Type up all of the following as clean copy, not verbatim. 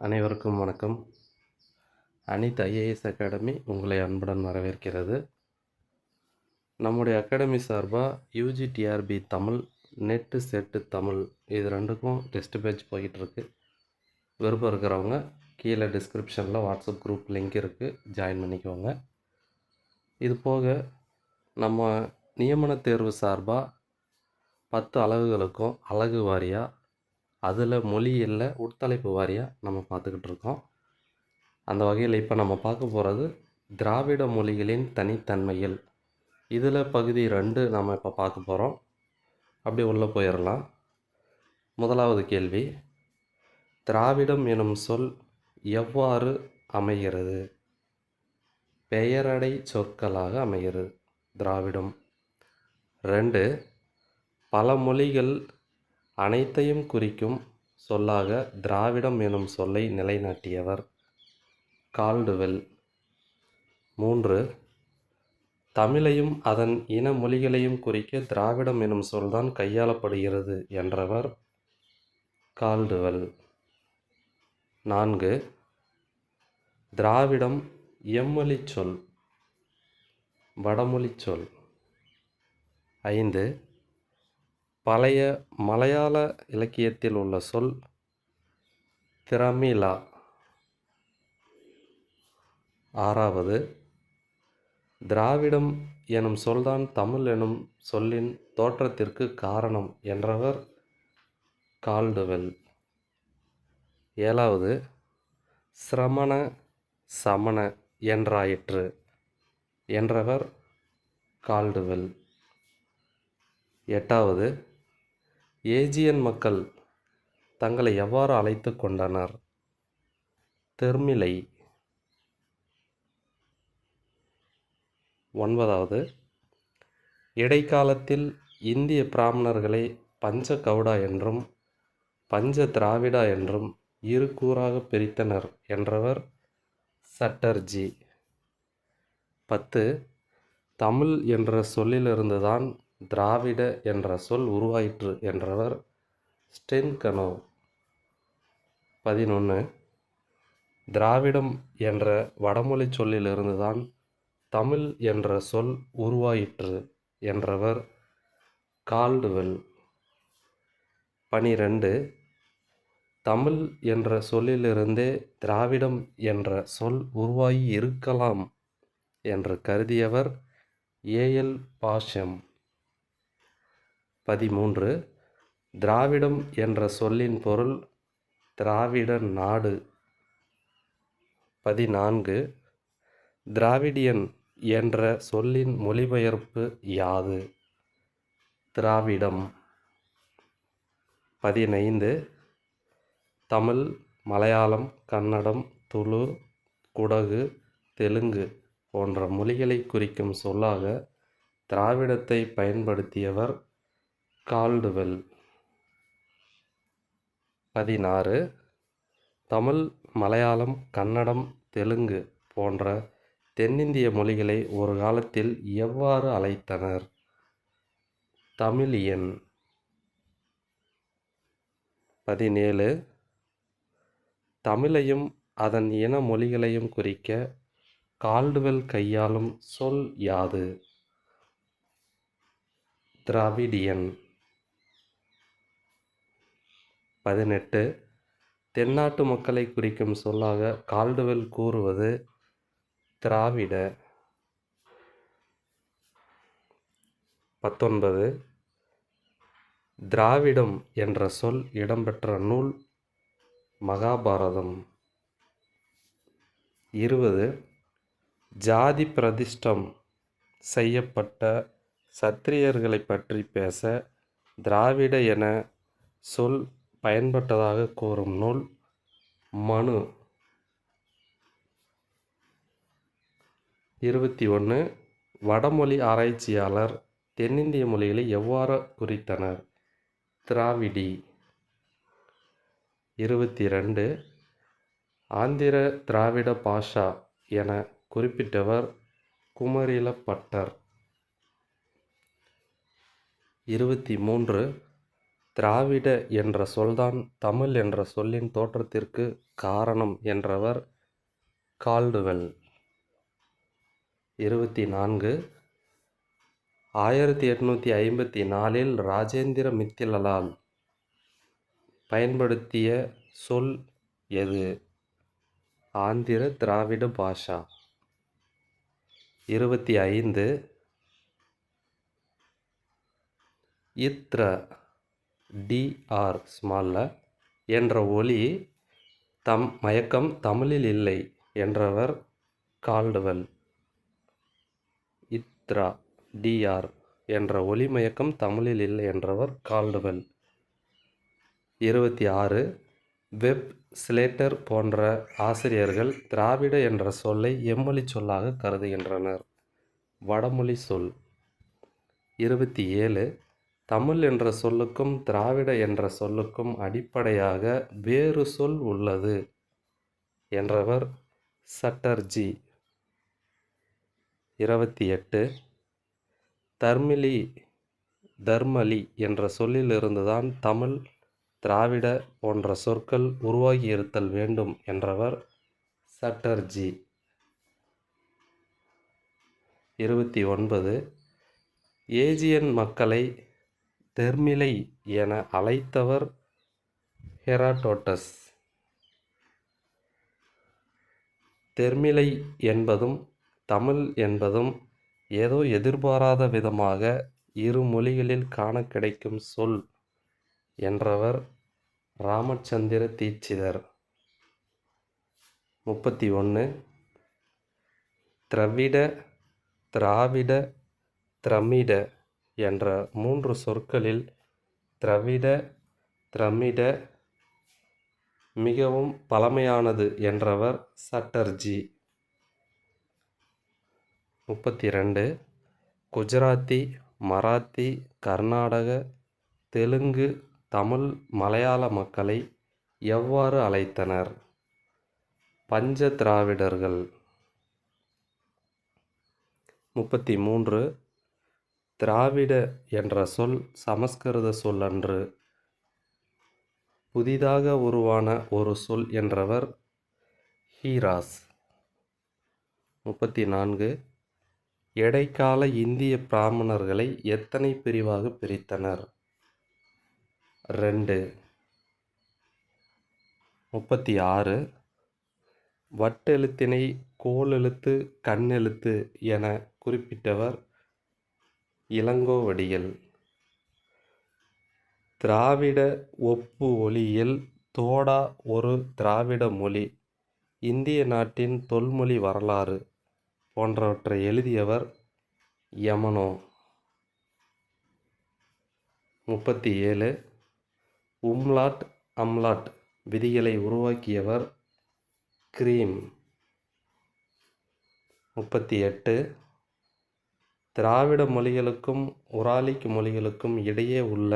அனைவருக்கும் வணக்கம். அனைத்து ஐஏஎஸ் அகாடமி உங்களை அன்புடன் வரவேற்கிறது. நம்முடைய அகாடமி சார்பாக UG TRP Tamil, net set Tamil இது ரெண்டுக்கும் டெஸ்ட் பேட்ச் போயிட்டுருக்கு. விருப்பம் இருக்கிறவங்க கீழே டிஸ்கிரிப்ஷனில் வாட்ஸ்அப் குரூப் லிங்க் இருக்குது, ஜாயின் பண்ணிக்கோங்க. இது போக நம்ம நியமன தேர்வு சார்பாக 10 அலகுகளுக்கும் அலகு வாரியாக அதில் மொழியில் உட்தலைப்பு வாரியாக நம்ம பார்த்துக்கிட்டு இருக்கோம். அந்த வகையில் இப்போ நம்ம பார்க்க போகிறது திராவிட மொழிகளின் தனித்தன்மைகள். இதில் பகுதி 2 நம்ம இப்போ பார்க்க போகிறோம். அப்படி உள்ளே போயிடலாம். முதலாவது கேள்வி, திராவிடம் எனும் சொல் எவ்வாறு அமைகிறது? பெயரடை சொற்களாக அமைகிறது திராவிடம். 2, பல மொழிகள் அனைத்தையும் குறிக்கும் சொல்லாக திராவிடம் எனும் சொல்லை நிலைநாட்டியவர் கால்டுவெல். 3, தமிழையும் அதன் இன மொழிகளையும் குறிக்க திராவிடம் எனும் சொல்தான் கையாளப்படுகிறது என்றவர் கால்டுவெல். 4, திராவிடம் எம்மொழி சொல், வடமொழி சொல். 5, பழைய மலையாள இலக்கியத்தில் உள்ள சொல் திரமிழா. 6, திராவிடம் எனும் சொல்தான் தமிழ் எனும் சொல்லின் தோற்றத்திற்கு காரணம் என்றவர் கால்டுவெல். 7, சிரமண சமண என்றாயிற்று என்றவர் கால்டுவெல். 8, ஏஜியன் மக்கள் தங்களை எவ்வாறு அழைத்து கொண்டனர்? தெர்மிலை. 9, இடைக்காலத்தில் இந்திய பிராமணர்களை பஞ்ச கவுடா என்றும் பஞ்ச திராவிடா என்றும் இரு கூறாக பிரித்தனர் என்றவர் சட்டர்ஜி. 10, தமிழ் என்ற சொல்லிலிருந்துதான் திராவிட என்ற சொல் உருவாயிற்று என்றவர் ஸ்டென்கனோ. 11, திராவிடம் என்ற வடமொழி சொல்லிலிருந்துதான் தமிழ் என்ற சொல் உருவாயிற்று என்றவர் கால்டுவெல். 12, தமிழ் என்ற சொல்லிலிருந்தே திராவிடம் என்ற சொல் உருவாகி இருக்கலாம் என்று கருதியவர் ஏஎல் பாஷம். 13, திராவிடம் என்ற சொல்லின் பொருள் திராவிட நாடு. 14, திராவிடியன் என்ற சொல்லின் மொழிபெயர்ப்பு யாது? திராவிடம். 15, தமிழ், மலையாளம், கன்னடம், துளு, குடகு, தெலுங்கு போன்ற மொழிகளை குறிக்கும் சொல்லாக திராவிடத்தை பயன்படுத்தியவர் கால்டுவெல். 16, தமிழ், மலையாளம், கன்னடம், தெலுங்கு போன்ற தென்னிந்திய மொழிகளை ஒரு காலத்தில் எவ்வாறு அழைத்தனர்? தமிழியன். 17, தமிழையும் அதன் இன மொழிகளையும் குறிக்க கால்டுவெல் கையாளும் சொல் யாது? திராவிடியன். 18, தென்னாட்டு மக்களை குறிக்கும் சொல்லாக கால்டுவெல் கூறுவது திராவிட. 19, திராவிடம் என்ற சொல் இடம்பெற்ற நூல் மகாபாரதம். 20, ஜாதி பிரதிஷ்டம் செய்யப்பட்ட சத்திரியர்களை பற்றி பேச திராவிட என சொல் பயன்பட்டதாக கூறும் நூல் மனு. 21, வடமொழி ஆராய்ச்சியாளர் தென்னிந்திய மொழிகளை எவ்வாறு குறித்தனர்? திராவிடி. 22, ஆந்திர திராவிட பாஷா என குறிப்பிட்டவர் குமரிலப்பட்டர். 23, திராவிட என்ற சொல்தான் தமிழ் என்ற சொல்லின் தோற்றத்திற்கு காரணம் என்றவர் கால்டுவெல். 24. 1854 ராஜேந்திர மித்திலால் பயன்படுத்திய சொல் எது? ஆந்திர திராவிட பாஷா. 25. இத்ர என்ற ஒலி மயக்கம் தமிழில் இல்லை என்றவர் கால்டுவெல். இத்ரா என்ற ஒலி மயக்கம் தமிழில் இல்லை என்றவர் கால்டுவெல். 26. வெப், ஸ்லேட்டர் போன்ற ஆசிரியர்கள் திராவிட என்ற சொல்லை எம்மொழி சொல்லாக கருதுகின்றனர். வடமொழி சொல். 27. தமிழ் என்ற சொல்லுக்கும் திராவிட என்ற சொல்லுக்கும் அடிப்படையாக வேறு சொல் உள்ளது என்றவர் சட்டர்ஜி. 28. தர்மலி என்ற சொல்லிலிருந்துதான் தமிழ், திராவிட போன்ற சொற்கள் உருவாகியிருத்தல் வேண்டும் என்றவர் சட்டர்ஜி. 29. ஏஜியன் மக்களை தெர்மிலை என அழைத்தவர் ஹெராடோட்டஸ். தெர்மிலை என்பதும் தமிழ் என்பதும் ஏதோ எதிர்பாராத விதமாக இரு மொழிகளில் காண கிடைக்கும் சொல் என்றவர் ராமச்சந்திர தீட்சிதர். 31. திரவிட, திராவிட, திரமிட என்ற 3 சொற்களில் திரவிட, திரமிட மிகவும் பழமையானது என்றவர் சட்டர்ஜி. 32. குஜராத்தி, மராத்தி, கர்நாடக, தெலுங்கு, தமிழ், மலையாள மக்களை எவ்வாறு அழைத்தனர்? பஞ்ச திராவிடர்கள். 33. திராவிட என்ற சொல் சமஸ்கிருத சொல் அன்று, புதிதாக உருவான ஒரு சொல் என்றவர் ஹீராஸ். 34. இடைக்கால இந்திய பிராமணர்களை எத்தனை பிரிவாக பிரித்தனர்? 2. 36. வட்டெழுத்தினை கோலெழுத்து, கண்ணெழுத்து என குறிப்பிட்டவர் இளங்கோவடிகள். திராவிட ஒப்பு ஒலியில் தோடா ஒரு திராவிட மொழி, இந்திய நாட்டின் தொல்மொழி வரலாறு போன்றவற்றை எழுதியவர் யமனோ. 37. உம்லாட், அம்லாட் விதிகளை உருவாக்கியவர் கிரீம். 38. திராவிட மொழிகளுக்கும் உராலிக் மொழிகளுக்கும் இடையே உள்ள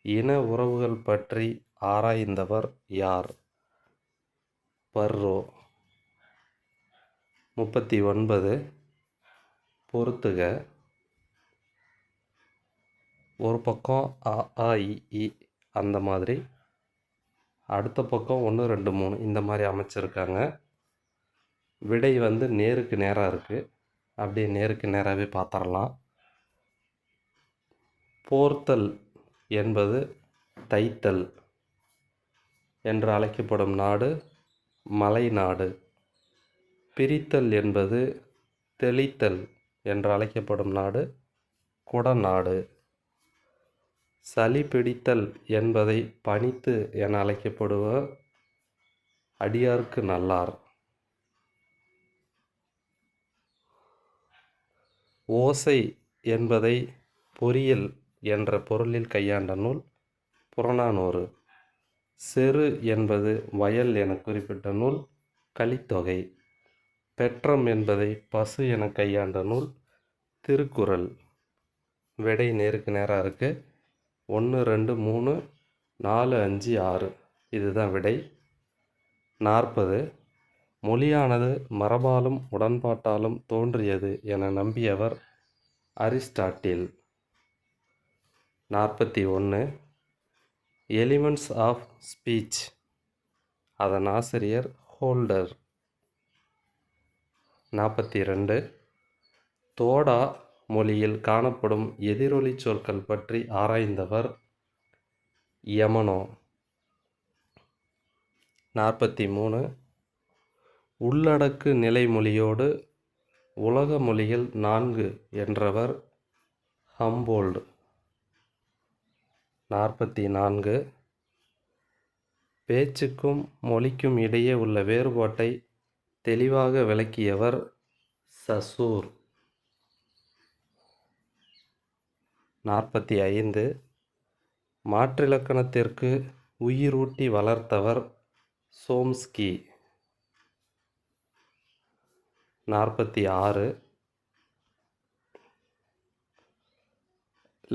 இன உறவுகள் பற்றி ஆராய்ந்தவர் யார்? பர்ரோ. 39. பொறுத்துக. ஒரு பக்கம் அ, ஆ, இ அந்த மாதிரி, அடுத்த பக்கம் 1, 2, 3 இந்த மாதிரி அமைச்சிருக்காங்க. விடை நேருக்கு நேராக இருக்குது. அப்படியே நேருக்கு நேராகவே பார்த்துடலாம். போர்த்தல் என்பது தைத்தல் என்று அழைக்கப்படும் நாடு மலைநாடு. பிரித்தல் என்பது தெளித்தல் என்று அழைக்கப்படும் நாடு குடநாடு. சளி பிடித்தல் என்பதை பணித்து என அழைக்கப்படுவர் அடியார்க்கு நல்லார். ஓசை என்பதை பொறியியல் என்ற பொருளில் கையாண்ட நூல் புறநானூறு. செரு என்பது வயல் என குறிப்பிட்ட நூல் கலித்தொகை. பெற்றம் என்பதை பசு என கையாண்ட நூல் திருக்குறள். விடை நேருக்கு நேராக இருக்குது. 1, 2, 3, 4, 5, 6 இதுதான் விடை. 40. மொழியானது மரபாலும் உடன்பாட்டாலும் தோன்றியது என நம்பியவர் அரிஸ்டாட்டில். 41. எலிமெண்ட்ஸ் ஆஃப் ஸ்பீச், அதன் ஆசிரியர் ஹோல்டர். 42. தோடா மொழியில் காணப்படும் எதிரொலி சொற்கள் பற்றி ஆராய்ந்தவர் யமனோ. 43. உள்ளடக்கு நிலைமொழியோடு உலக மொழிகள் 4 என்றவர் ஹம்போல்ட். 44. பேச்சுக்கும் மொழிக்கும் இடையே உள்ள வேறுபாட்டை தெளிவாக விளக்கியவர் சசூர். 45. மாற்றிலக்கணத்திற்கு உயிரூட்டி வளர்த்தவர் சோம்ஸ்கி. 46.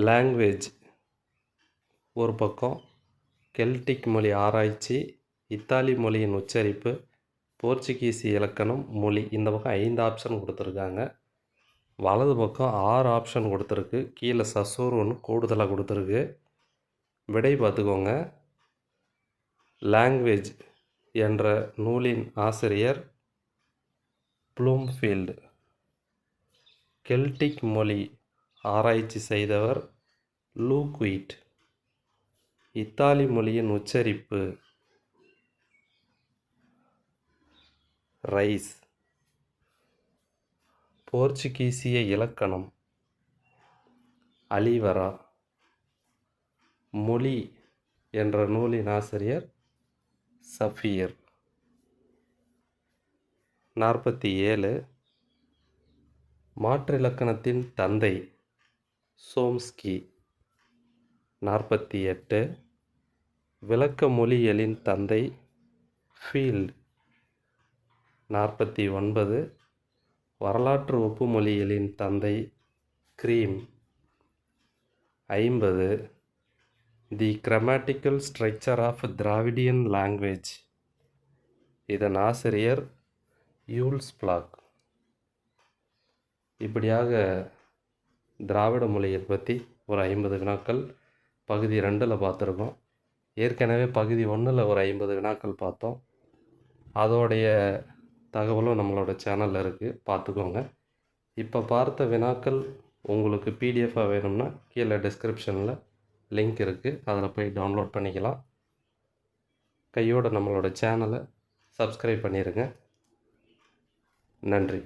லாங்குவேஜ் ஒரு பக்கம், கெல்டிக் மொழி ஆராய்ச்சி, இத்தாலி மொழியின் உச்சரிப்பு, போர்ச்சுகீஸ் இலக்கணம், மொழி. இந்த பக்கம் 5 ஆப்ஷன் கொடுத்துருக்காங்க. வலது பக்கம் 6 ஆப்ஷன் கொடுத்துருக்கு. கீழே சசூர் ஒன்று கூடுதலாக கொடுத்துருக்கு. விடை பார்த்துக்கோங்க. லாங்குவேஜ் என்ற நூலின் ஆசிரியர் ப்ளூம்ஃபீல்டு. கெல்டிக் மொழி ஆராய்ச்சி செய்தவர் லூக்விட். இத்தாலி மொழியின் உச்சரிப்பு ரைஸ். போர்ச்சுகீசிய இலக்கணம் அலிவரா. மொழி என்ற நூலின் ஆசிரியர் சஃபியர். 47. மாற்றிலக்கணத்தின் தந்தை சோம்ஸ்கி. 48. விளக்க மொழியியலின் தந்தை ஃபீல்ட். 49. வரலாற்று ஒப்புமொழியியலின் தந்தை கிரீம். 50. The grammatical structure of Dravidian language, இதன் ஆசிரியர் யூல்ஸ் பிளாக். இப்படியாக திராவிட மொழியை பற்றி ஒரு 50 வினாக்கள் பகுதி 2ல் பார்த்துருக்கோம். ஏற்கனவே பகுதி 1ல் ஒரு 50 வினாக்கள் பார்த்தோம். அதோடைய தகவலும் நம்மளோட சேனலில் இருக்குது, பார்த்துக்கோங்க. இப்போ பார்த்த வினாக்கள் உங்களுக்கு பிடிஎஃபாக வேணும்னா கீழே டிஸ்கிரிப்ஷனில் லிங்க் இருக்குது, அதில் போய் டவுன்லோட் பண்ணிக்கலாம். கையோடு நம்மளோட சேனலை சப்ஸ்கிரைப் பண்ணிடுங்க. நன்றி.